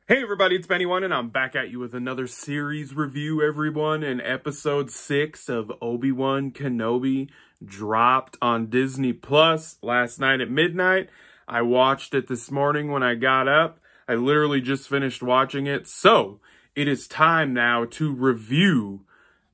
Hey everybody, it's Benny1 and I'm back at you with another series review, everyone, and episode 6 of Obi-Wan Kenobi dropped on Disney Plus last night at midnight. I watched it this morning when I got up. I literally just finished watching it, so it is time now to review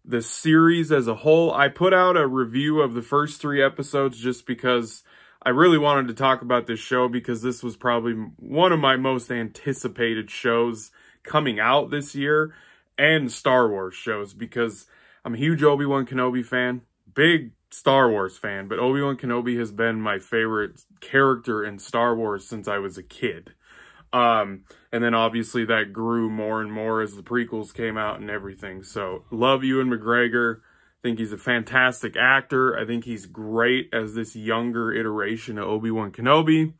the series as a whole. I put out a review of the first 3 episodes just because I really wanted to talk about this show because this was probably one of my most anticipated shows coming out this year, and Star Wars shows, because I'm a huge Obi-Wan Kenobi fan, big Star Wars fan, but Obi-Wan Kenobi has been my favorite character in Star Wars since I was a kid. And then obviously that grew more and more as the prequels came out and everything. So love Ewan McGregor. I think he's a fantastic actor. I think he's great as this younger iteration of Obi-Wan Kenobi.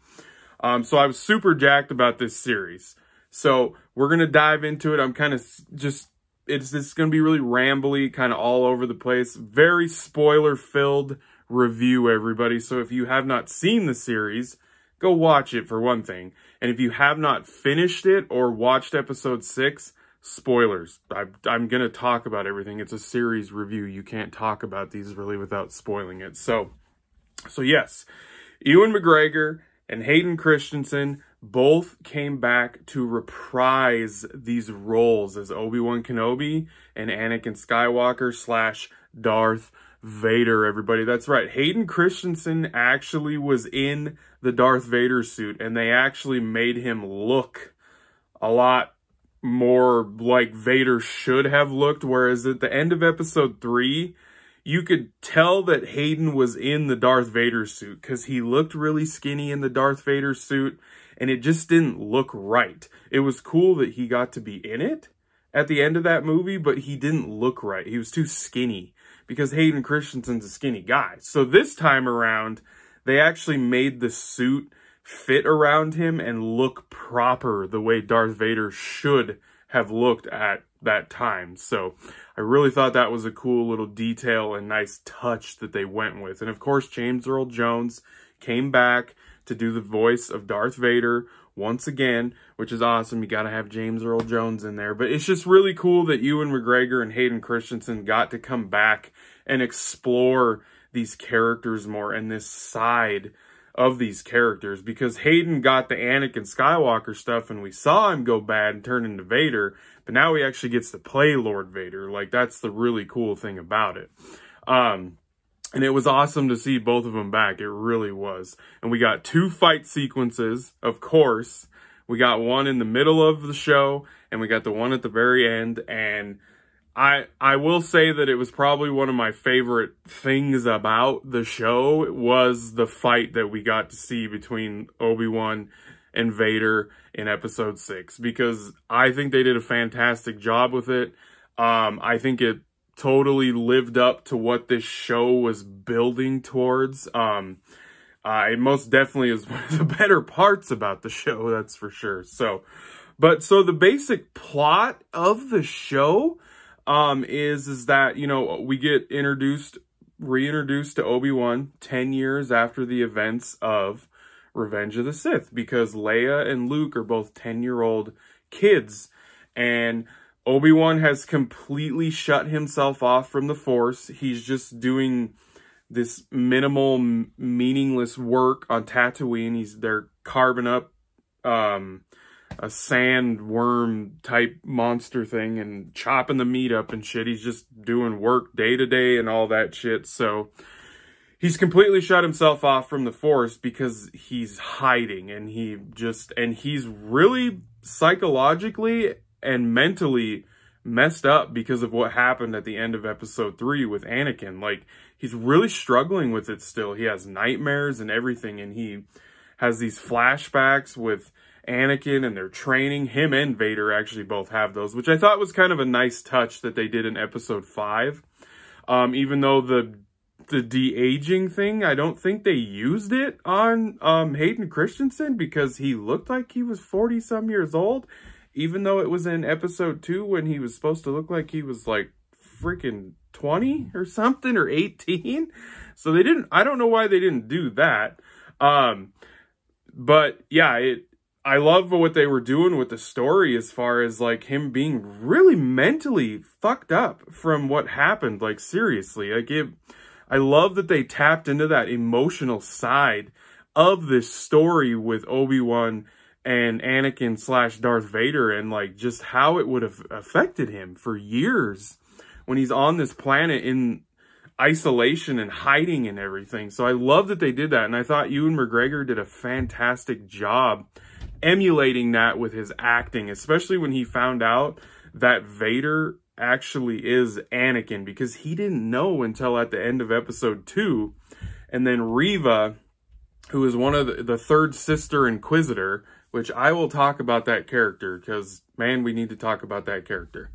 So I was super jacked about this series. So we're going to dive into it. I'm kind of just, it's going to be really rambly, kind of all over the place. Very spoiler-filled review, everybody. So if you have not seen the series, go watch it for one thing. And if you have not finished it or watched episode 6, spoilers. I'm going to talk about everything. It's a series review. You can't talk about these really without spoiling it. So yes, Ewan McGregor and Hayden Christensen both came back to reprise these roles as Obi-Wan Kenobi and Anakin Skywalker / Darth Vader, everybody. That's right. Hayden Christensen actually was in the Darth Vader suit, and they actually made him look a lot more like Vader should have looked, whereas at the end of episode 3, you could tell that Hayden was in the Darth Vader suit because he looked really skinny in the Darth Vader suit, and it just didn't look right. It was cool that he got to be in it at the end of that movie, but he didn't look right. He was too skinny because Hayden Christensen's a skinny guy. So this time around, they actually made the suit fit around him and look proper the way Darth Vader should have looked at that time. So I really thought that was a cool little detail and nice touch that they went with. And of course, James Earl Jones came back to do the voice of Darth Vader once again, which is awesome. You got to have James Earl Jones in there. But it's just really cool that Ewan McGregor and Hayden Christensen got to come back and explore these characters more and this side of these characters, because Hayden got the Anakin Skywalker stuff and we saw him go bad and turn into Vader, but now he actually gets to play Lord Vader. Like, that's the really cool thing about it. And it was awesome to see both of them back. It really was. And we got 2 fight sequences, of course. We got one in the middle of the show, and we got the one at the very end. And I will say that it was probably one of my favorite things about the show was the fight that we got to see between Obi-Wan and Vader in episode 6, because I think they did a fantastic job with it. I think it totally lived up to what this show was building towards. It most definitely is one of the better parts about the show, that's for sure. So the basic plot of the show is that, you know, we get reintroduced to Obi-Wan 10 years after the events of Revenge of the Sith, because Leia and Luke are both 10-year-old kids, and Obi-Wan has completely shut himself off from the Force. He's just doing this minimal, meaningless work on Tatooine. They're carving up a sandworm type monster thing and chopping the meat up and shit. He's just doing work day to day and all that shit. So he's completely shut himself off from the Force because he's hiding, and he's really psychologically and mentally messed up because of what happened at the end of episode 3 with Anakin. Like, he's really struggling with it still. He has nightmares and everything, and he has these flashbacks with Anakin and their training. Him and Vader actually both have those, which I thought was kind of a nice touch that they did in episode 5. Even though the de-aging thing, I don't think they used it on Hayden Christensen, because he looked like he was 40-some years old, even though it was in episode 2 when he was supposed to look like he was like freaking 20 or something, or 18. So I don't know why they didn't do that. But yeah, I love what they were doing with the story as far as like him being really mentally fucked up from what happened. Like seriously, I love that they tapped into that emotional side of this story with Obi-Wan and Anakin / Darth Vader, and like just how it would have affected him for years when he's on this planet in isolation and hiding and everything. So I love that they did that, and I thought Ewan McGregor did a fantastic job emulating that with his acting, especially when he found out that Vader actually is Anakin, because he didn't know until at the end of episode 2. And then Reva, who is one of the third sister Inquisitor, which I will talk about that character, because man, we need to talk about that character.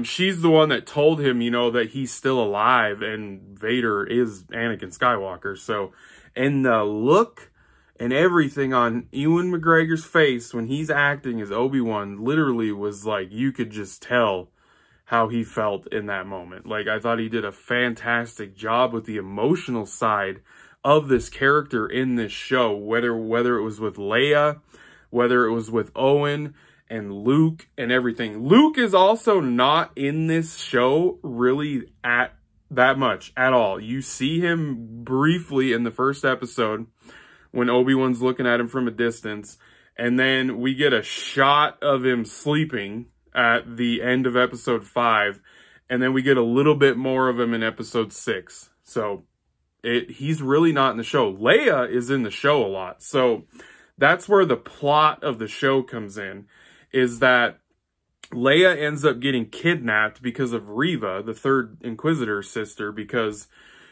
She's the one that told him, you know, that he's still alive and Vader is Anakin Skywalker. So, and the look and everything on Ewan McGregor's face when he's acting as Obi-Wan literally was like, you could just tell how he felt in that moment. Like, I thought he did a fantastic job with the emotional side of this character in this show, whether it was with Leia, whether it was with Owen and Luke and everything. Luke is also not in this show really at that much at all. You see him briefly in the first episode when Obi-Wan's looking at him from a distance, and then we get a shot of him sleeping at the end of episode 5, and then we get a little bit more of him in episode 6. So he's really not in the show. Leia is in the show a lot. So that's where the plot of the show comes in, is that Leia ends up getting kidnapped because of Reva, the third Inquisitor sister, because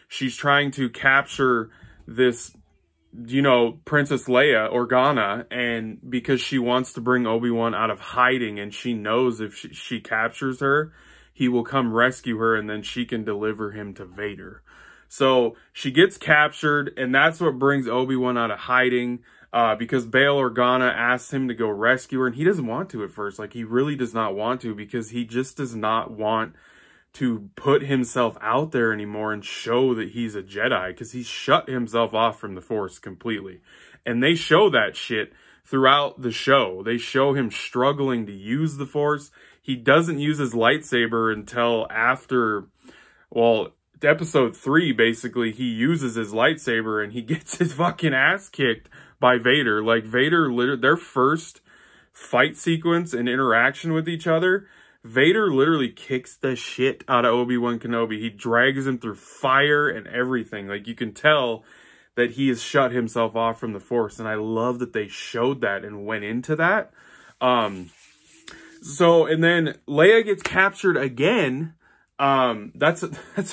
she's trying to capture this, you know, Princess Leia, Organa, and because she wants to bring Obi-Wan out of hiding, and she knows if she captures her, he will come rescue her, and then she can deliver him to Vader. So she gets captured, and that's what brings Obi-Wan out of hiding, because Bail Organa asks him to go rescue her, and he doesn't want to at first. Like, he really does not want to, because he just does not want to put himself out there anymore and show that he's a Jedi, because he's shut himself off from the Force completely. And they show that shit throughout the show. They show him struggling to use the Force. He doesn't use his lightsaber until after, well, episode 3, basically. He uses his lightsaber and he gets his fucking ass kicked by Vader. Like, Vader, their first fight sequence and interaction with each other, Vader literally kicks the shit out of Obi-Wan Kenobi. He drags him through fire and everything. Like, you can tell that he has shut himself off from the Force. And I love that they showed that and went into that. So, and then Leia gets captured again. That's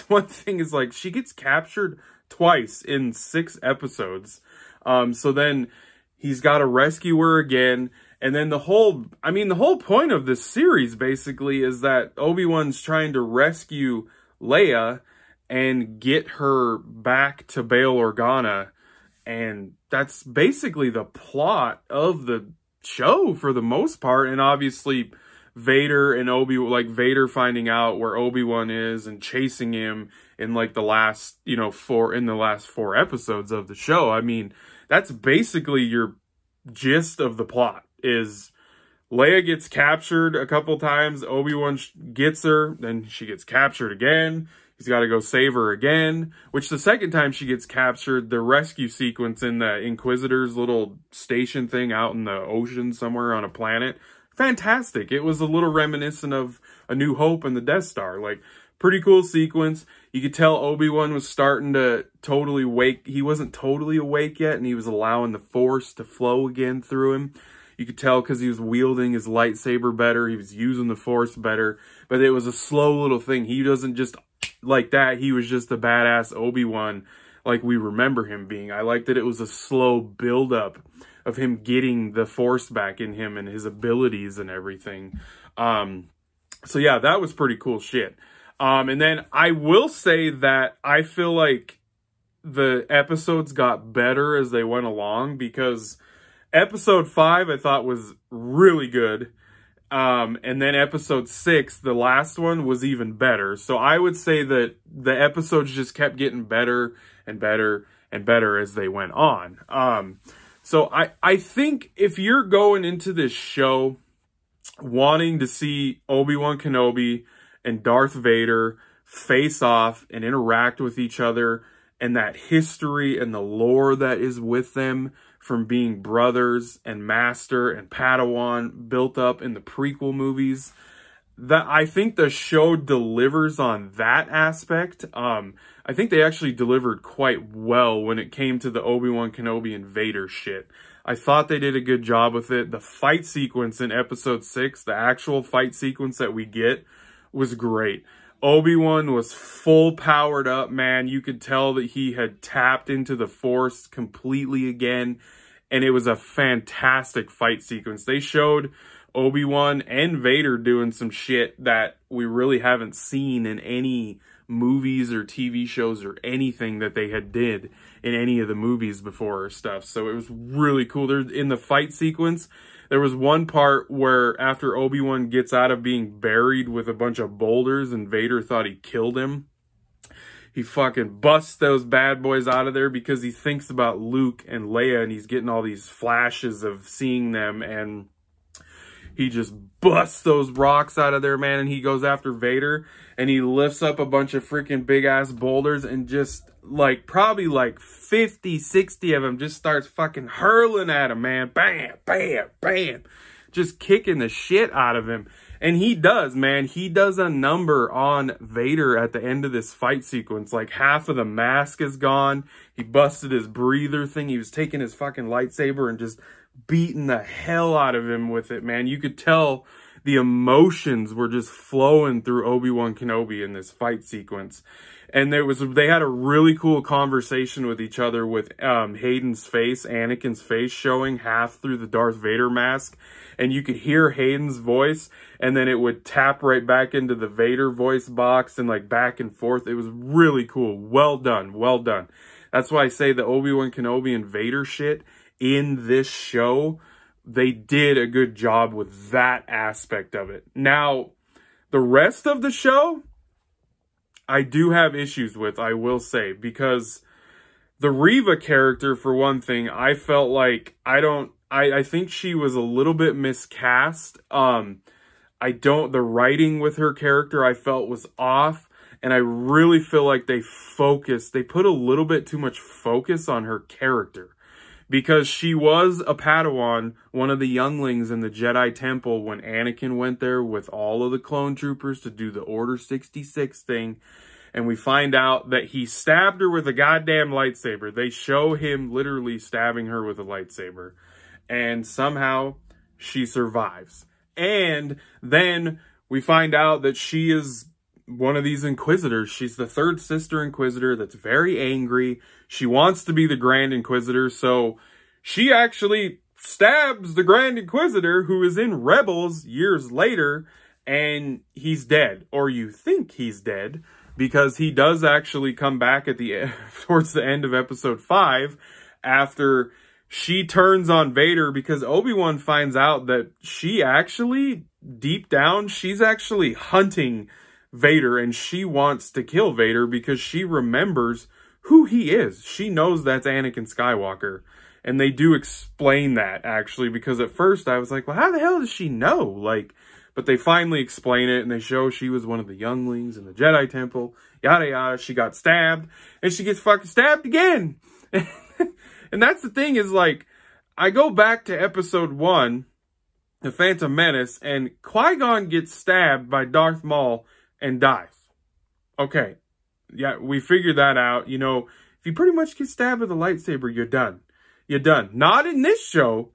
one thing, is like, she gets captured twice in 6 episodes. So then he's got to rescue her again. And then the whole point of this series basically is that Obi-Wan's trying to rescue Leia and get her back to Bail Organa. And that's basically the plot of the show for the most part. And obviously Vader and Vader finding out where Obi-Wan is and chasing him in like the last, 4 episodes of the show. I mean, that's basically your gist of the plot. Is Leia gets captured a couple times, Obi-Wan gets her, then she gets captured again, he's got to go save her again, which the second time she gets captured, the rescue sequence in the Inquisitor's little station thing out in the ocean somewhere on a planet, fantastic. It was a little reminiscent of A New Hope and the Death Star. Like, pretty cool sequence. You could tell Obi-Wan was starting to totally wake. He wasn't totally awake yet, and he was allowing the Force to flow again through him. You could tell because he was wielding his lightsaber better. He was using the Force better. But it was a slow little thing. He doesn't just like that. He was just a badass Obi-Wan like we remember him being. I like that it was a slow build-up of him getting the Force back in him and his abilities and everything. So yeah, that was pretty cool shit. And then I will say that I feel like the episodes got better as they went along, because episode 5 I thought was really good. And then episode 6, the last one, was even better. So I would say that the episodes just kept getting better and better and better as they went on. So I think if you're going into this show wanting to see Obi-Wan Kenobi and Darth Vader face off and interact with each other, and that history and the lore that is with them from being brothers and master and Padawan built up in the prequel movies, that I think the show delivers on that aspect. I think they actually delivered quite well when it came to the Obi-Wan Kenobi and Vader shit. I thought they did a good job with it. The fight sequence in episode 6, the actual fight sequence that we get, was great. Obi-Wan was full powered up, man. You could tell that he had tapped into the Force completely again, and it was a fantastic fight sequence. They showed Obi-Wan and Vader doing some shit that we really haven't seen in any movies or TV shows or anything that they had did in any of the movies before or stuff. So it was really cool. There's, in the fight sequence, there was one part where after Obi-Wan gets out of being buried with a bunch of boulders and Vader thought he killed him, he fucking busts those bad boys out of there because he thinks about Luke and Leia, and he's getting all these flashes of seeing them, and he just busts those rocks out of there, man, and he goes after Vader, and he lifts up a bunch of freaking big-ass boulders and just, like, probably like 50, 60 of them just starts fucking hurling at him, man. Bam, bam, bam. Just kicking the shit out of him. And he does, man. He does a number on Vader at the end of this fight sequence. Like, half of the mask is gone. He busted his breather thing. He was taking his fucking lightsaber and just beating the hell out of him with it, man. You could tell the emotions were just flowing through Obi-Wan Kenobi in this fight sequence. And they had a really cool conversation with each other with Hayden's face, Anakin's face, showing half through the Darth Vader mask. And you could hear Hayden's voice, and then it would tap right back into the Vader voice box and like back and forth. It was really cool. Well done. Well done. That's why I say the Obi-Wan Kenobi and Vader shit in this show, they did a good job with that aspect of it. Now, the rest of the show, I do have issues with, I will say, because the Reva character, for one thing, I felt like I think she was a little bit miscast. The writing with her character I felt was off, and I really feel like they put a little bit too much focus on her character. Because she was a Padawan, one of the younglings in the Jedi Temple when Anakin went there with all of the clone troopers to do the Order 66 thing. And we find out that he stabbed her with a goddamn lightsaber. They show him literally stabbing her with a lightsaber. And somehow she survives. And then we find out that she is one of these Inquisitors. She's the third sister Inquisitor that's very angry. She wants to be the Grand Inquisitor, so she actually stabs the Grand Inquisitor, who is in Rebels years later, and he's dead. Or you think he's dead, because he does actually come back at the towards the end of episode 5 after she turns on Vader, because Obi-Wan finds out that she actually, deep down, she's actually hunting Vader, and she wants to kill Vader because she remembers who he is. She knows that's Anakin Skywalker. And they do explain that, actually, because at first I was like, well, how the hell does she know? Like, but they finally explain it, and they show she was one of the younglings in the Jedi Temple, yada yada. She got stabbed, and she gets fucking stabbed again. And that's the thing, is like, I go back to episode 1, The Phantom Menace, and Qui-Gon gets stabbed by Darth Maul and dies. Okay, yeah, we figured that out. You know, if you pretty much get stabbed with a lightsaber, you're done. You're done. Not in this show.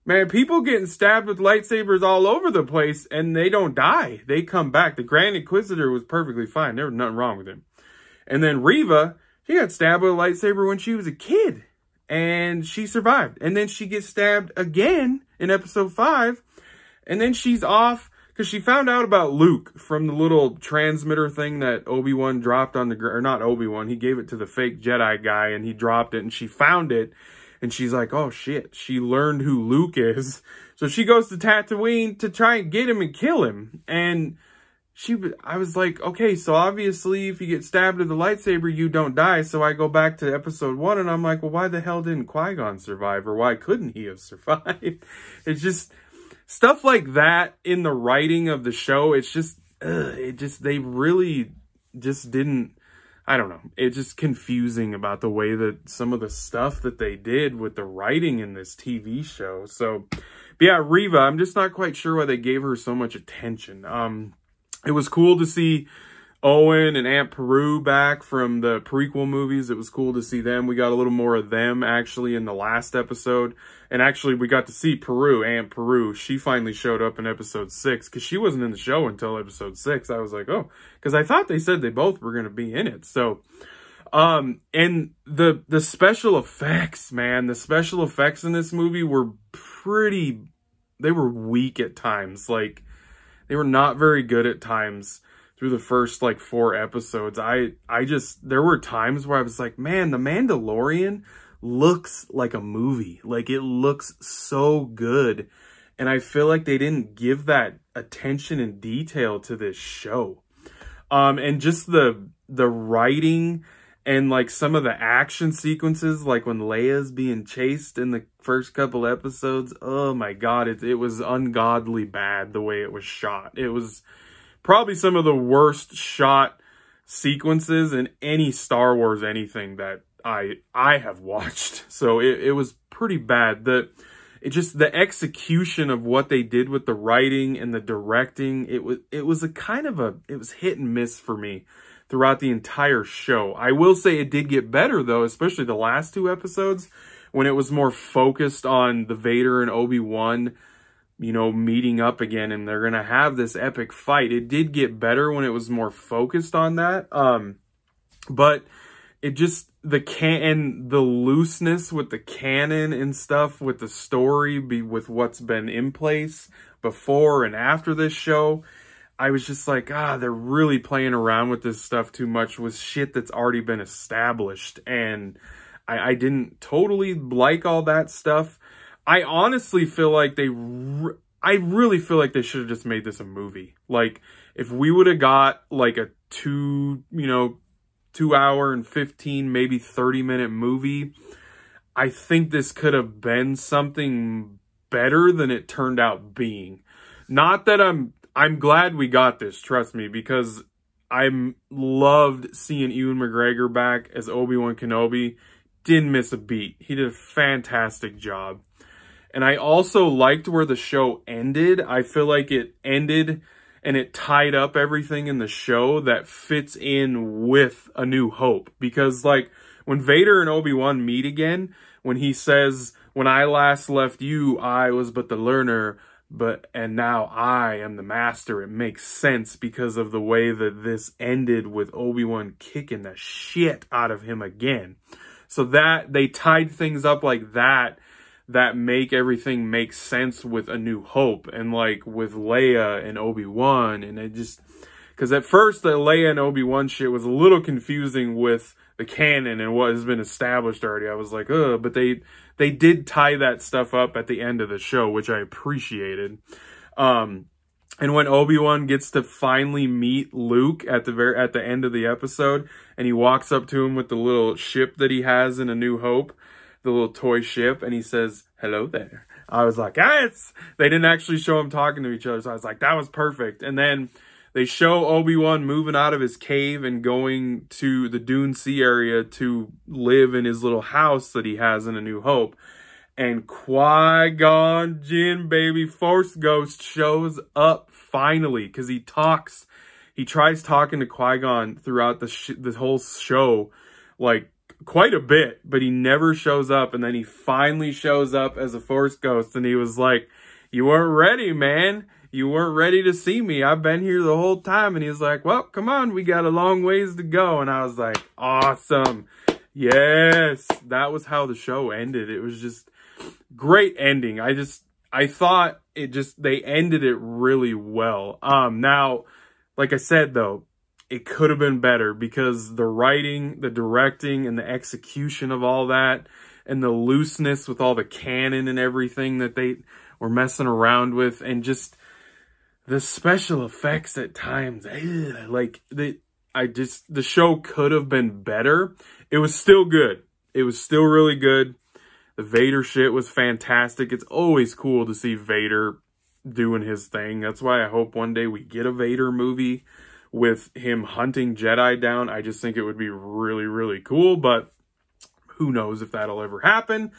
Man, people getting stabbed with lightsabers all over the place, and they don't die. They come back. The Grand Inquisitor was perfectly fine. There was nothing wrong with him. And then Reva, she got stabbed with a lightsaber when she was a kid, and she survived. And then she gets stabbed again in episode 5, and then she's off because she found out about Luke from the little transmitter thing that Obi-Wan dropped on the ground. Or not Obi-Wan, he gave it to the fake Jedi guy, and he dropped it, and she found it. And she's like, oh shit, she learned who Luke is. So she goes to Tatooine to try and get him and kill him. And I was like, okay, so obviously if you get stabbed with a lightsaber, you don't die. So I go back to episode 1 and I'm like, well, why the hell didn't Qui-Gon survive? Or why couldn't he have survived? It's just stuff like that in the writing of the show. It's just, they really just didn't, I don't know. It's just confusing about the way that some of the stuff that they did with the writing in this TV show. So, but yeah, Reva, I'm just not quite sure why they gave her so much attention. It was cool to see Owen and Aunt Peru back from the prequel movies. It was cool to see them. We got a little more of them actually in the last episode. And actually we got to see Peru, Aunt Peru. She finally showed up in episode 6 because she wasn't in the show until episode 6. I was like, oh, because I thought they said they both were going to be in it. So, and the special effects, man, the special effects in this movie were they were weak at times. Like, they were not very good at times through the first, like, 4 episodes. There were times where I was like, man, The Mandalorian looks like a movie. Like, it looks so good. And I feel like they didn't give that attention and detail to this show. And just the writing and, like, some of the action sequences, like when Leia's being chased in the first couple episodes, oh my God, it was ungodly bad the way it was shot. It was probably some of the worst shot sequences in any Star Wars anything that I have watched. So it was pretty bad. The execution of what they did with the writing and the directing, it was hit and miss for me throughout the entire show. I will say it did get better though, especially the last 2 episodes when it was more focused on the Vader and Obi-Wan, you know, meeting up again and they're going to have this epic fight. It did get better when it was more focused on that. But it just, the looseness with the canon and stuff, with the story, with what's been in place before and after this show, I was just like, they're really playing around with this stuff too much with shit that's already been established. And I didn't totally like all that stuff. I honestly feel like I really feel like they should have just made this a movie. Like, if we would have got like a 2 hour and 15, maybe 30-minute movie, I think this could have been something better than it turned out being. Not that I'm glad we got this, trust me, because I loved seeing Ewan McGregor back as Obi-Wan Kenobi. Didn't miss a beat. He did a fantastic job. And I also liked where the show ended. I feel like it ended and it tied up everything in the show that fits in with A New Hope. Because, like, when Vader and Obi-Wan meet again, when he says, when I last left you, I was but the learner, and now I am the master. It makes sense because of the way that this ended with Obi-Wan kicking the shit out of him again. So that they tied things up like that make everything make sense with A New Hope and like with Leia and Obi-Wan. And it just, because at first the Leia and Obi-Wan shit was a little confusing with the canon and what has been established already. I was like, ugh, but they did tie that stuff up at the end of the show, which I appreciated. And when Obi-Wan gets to finally meet Luke at the end of the episode, and he walks up to him with the little ship that he has in A New Hope, the little toy ship, and he says, hello there. I was like, they didn't actually show him talking to each other, so I was like, that was perfect. And then they show Obi-Wan moving out of his cave and going to the Dune Sea area to live in his little house that he has in A New Hope. And Qui-Gon Jinn, baby, Force Ghost shows up finally, because he tries talking to Qui-Gon throughout the whole show, like, quite a bit, but he never shows up. And then he finally shows up as a Force Ghost, and he was like, you weren't ready, man. You weren't ready to see me. I've been here the whole time. And he was like, well, come on, we got a long ways to go. And I was like, awesome. Yes, that was how the show ended. It was just great ending. I thought they ended it really well. Now, like I said, though, it could have been better because the writing, the directing, and the execution of all that, and the looseness with all the canon and everything that they were messing around with, and just the special effects at times, like the show could have been better. It was still good. It was still really good. The Vader shit was fantastic. It's always cool to see Vader doing his thing. That's why I hope one day we get a Vader movie with him hunting Jedi down. I just think it would be really, really cool, but who knows if that'll ever happen.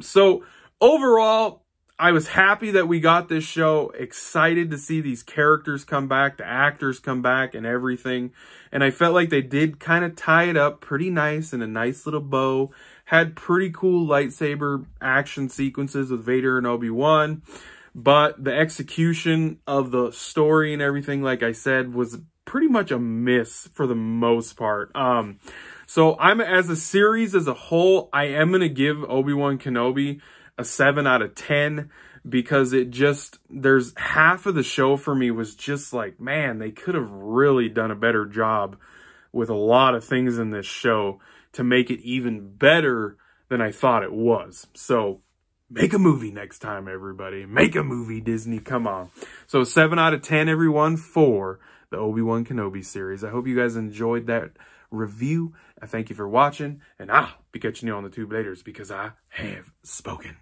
So overall, I was happy that we got this show, excited to see these characters come back, the actors come back and everything. And I felt like they did kind of tie it up pretty nice in a nice little bow. Had pretty cool lightsaber action sequences with Vader and Obi-Wan. But the execution of the story and everything, like I said, was pretty much a miss for the most part. So as a series as a whole, I am going to give Obi-Wan Kenobi a 7 out of 10 because there's half of the show for me was just like, man, they could have really done a better job with a lot of things in this show to make it even better than I thought it was. So make a movie next time, everybody. Make a movie, Disney. Come on. So 7 out of 10, everyone, for the Obi-Wan Kenobi series. I hope you guys enjoyed that review. I thank you for watching, and I'll be catching you on the tube later because I have spoken.